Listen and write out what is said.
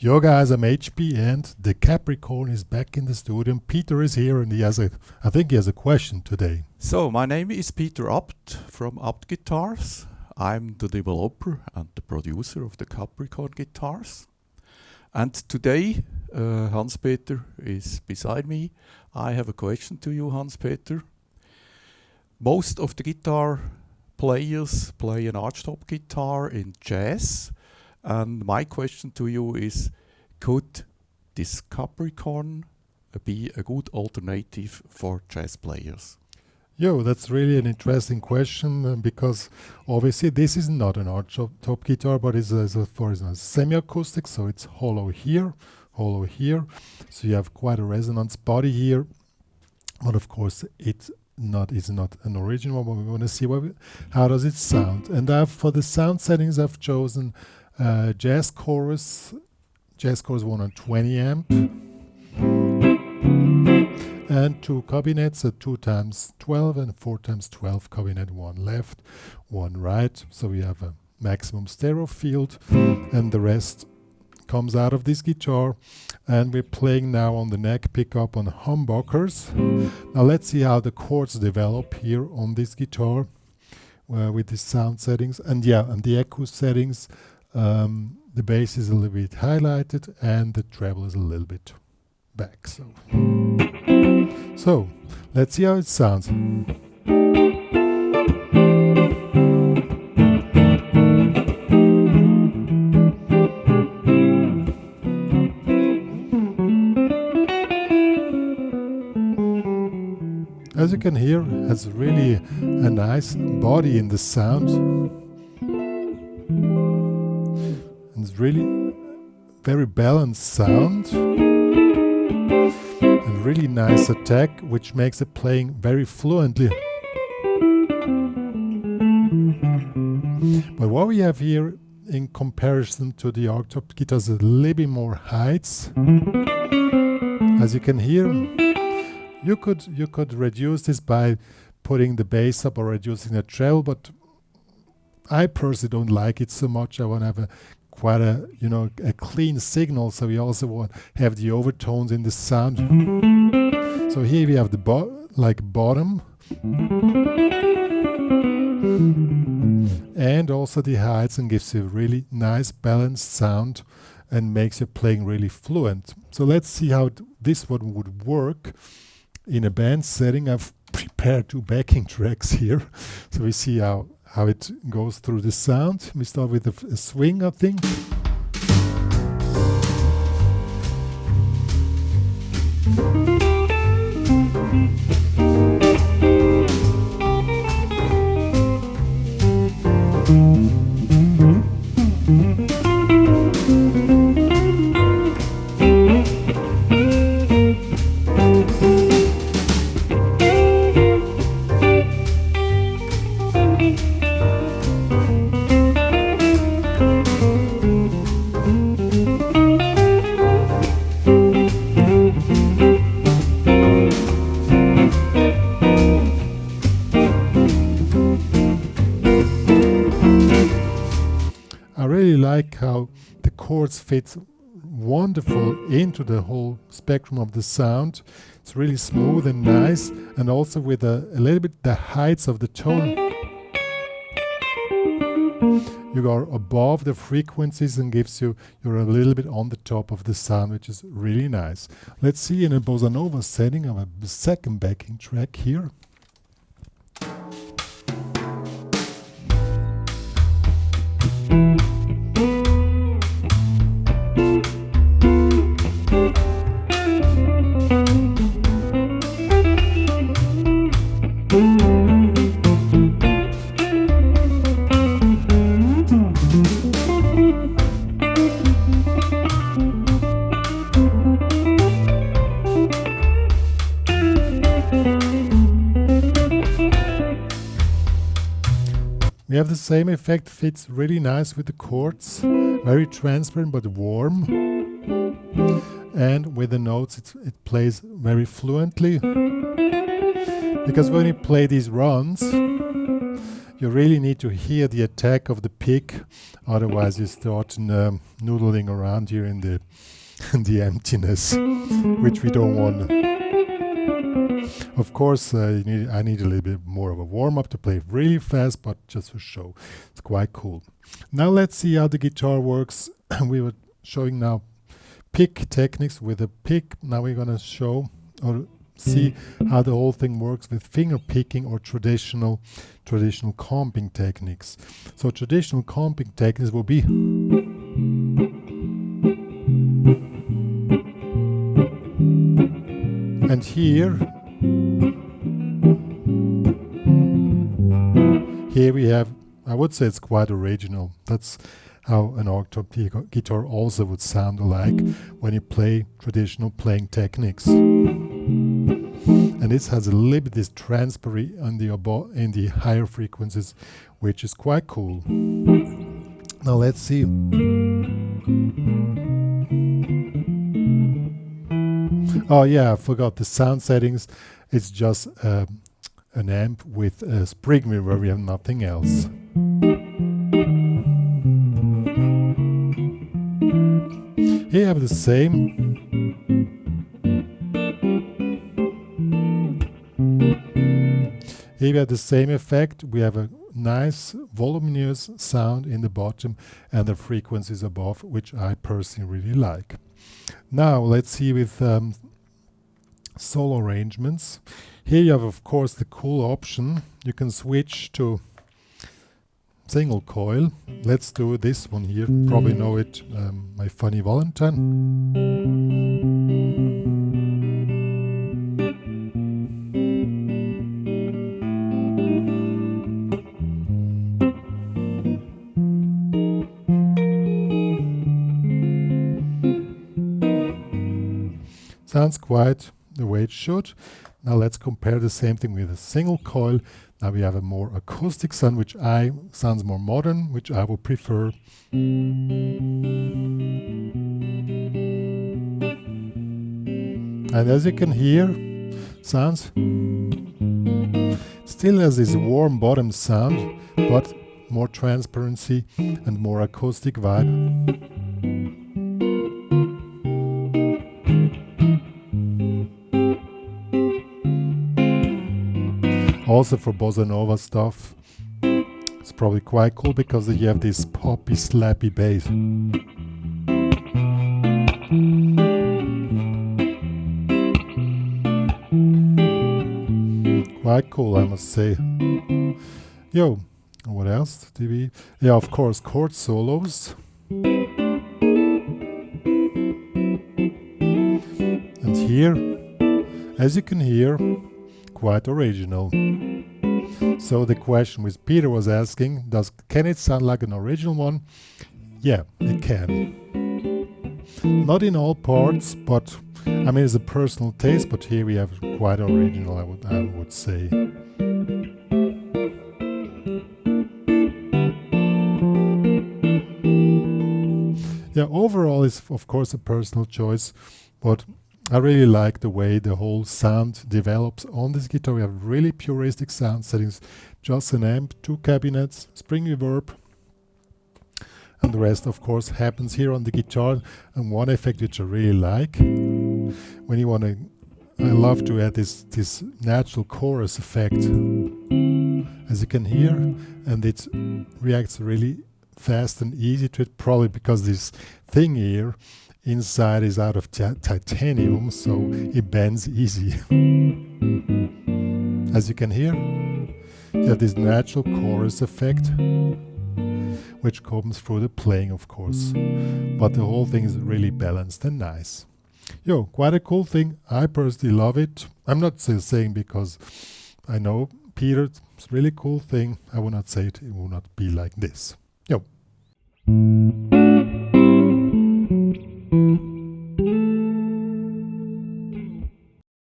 Yo guys, I'm HP and the Capricorn is back in the studio. Peter is here and I think he has a question today. So, my name is Peter Abt from Abt Guitars. I'm the developer and the producer of the Capricorn guitars. And today, Hans-Peter is beside me. I have a question to you, Hans-Peter. Most of the guitar players play an archtop guitar in jazz. And my question to you is, could this Capricorn be a good alternative for jazz players? Yo, that's really an interesting question because obviously this is not an archtop guitar, but it's for instance semi-acoustic, so it's hollow here. So you have quite a resonance body here, but of course it's not an original one. We want to see how does it sound. And for the sound settings I've chosen Jazz Chorus 120 amp and two cabinets, a 2x12 and 4x12 cabinet, one left, one right. So we have a maximum stereo field and the rest comes out of this guitar. And we're playing now on the neck pickup on humbuckers. Now let's see how the chords develop here on this guitar with the sound settings. And the echo settings. The bass is a little bit highlighted and the treble is a little bit back. So let's see how it sounds. As you can hear, it has really a nice body in the sound. It's really very balanced sound and really nice attack, which makes it playing very fluently. But what we have here in comparison to the archtop guitars is a little bit more heights. As you can hear, you could reduce this by putting the bass up or reducing the treble, but I personally don't like it so much. I want to have quite a clean signal, so we also want to have the overtones in the sound. So here we have the bottom and also the heights, and gives you a really nice balanced sound and makes your playing really fluent. So let's see how this one would work in a band setting. I've prepared two backing tracks here, so we see how it goes through the sound. We start with a swing, I think. I really like how the chords fit wonderful into the whole spectrum of the sound. It's really smooth and nice, and also with a little bit the heights of the tone. You are above the frequencies and you're a little bit on the top of the sound, which is really nice. Let's see in a bossa nova setting. I have a second backing track here. We have the same effect, fits really nice with the chords, very transparent but warm. And with the notes it plays very fluently. Because when you play these runs, you really need to hear the attack of the pick, otherwise you start noodling around here in the the emptiness, which we don't want. Of course, I need a little bit more of a warm-up to play really fast, but just for show. It's quite cool. Now let's see how the guitar works. We were showing now pick techniques with a pick. Now we're gonna show or see how the whole thing works with finger picking or traditional comping techniques. So traditional comping techniques will be and here we have, I would say it's quite original. That's how an octave guitar also would sound like when you play traditional playing techniques. And this has a little bit this transparency in the higher frequencies, which is quite cool. Now let's see. Oh yeah, I forgot the sound settings. It's just an amp with a spring reverb. We have nothing else. Here you have the same. Here we have the same effect. We have a nice voluminous sound in the bottom and the frequencies above, which I personally really like. Now let's see with solo arrangements. Here you have, of course, the cool option. You can switch to single coil. Let's do this one here. Probably know it, My Funny Valentine. Sounds quite the way it should. Now let's compare the same thing with a single coil. Now we have a more acoustic sound, which sounds more modern, which I would prefer. And as you can hear, sounds still has this warm bottom sound, but more transparency and more acoustic vibe. Also for bossa nova stuff, it's probably quite cool because you have this poppy, slappy bass. Quite cool, I must say. Yo, what else did we? Yeah, of course, chord solos. And here, as you can hear, quite original. So the question which Peter was asking, can it sound like an original one? Yeah, it can. Not in all parts, but I mean it's a personal taste, but here we have quite original, I would say. Yeah, overall it's of course a personal choice, but I really like the way the whole sound develops on this guitar. We have really puristic sound settings, just an amp, 2 cabinets, spring reverb, and the rest of course happens here on the guitar. And one effect which I really like, when you want to, I love to add this natural chorus effect, as you can hear, and it reacts really fast and easy to it, probably because this thing here inside is out of titanium, so it bends easy. As you can hear, you have this natural chorus effect, which comes through the playing, of course. But the whole thing is really balanced and nice. Yo, quite a cool thing. I personally love it. I'm not saying because I know Peter, it's a really cool thing. I would not say it will not be like this. Yo.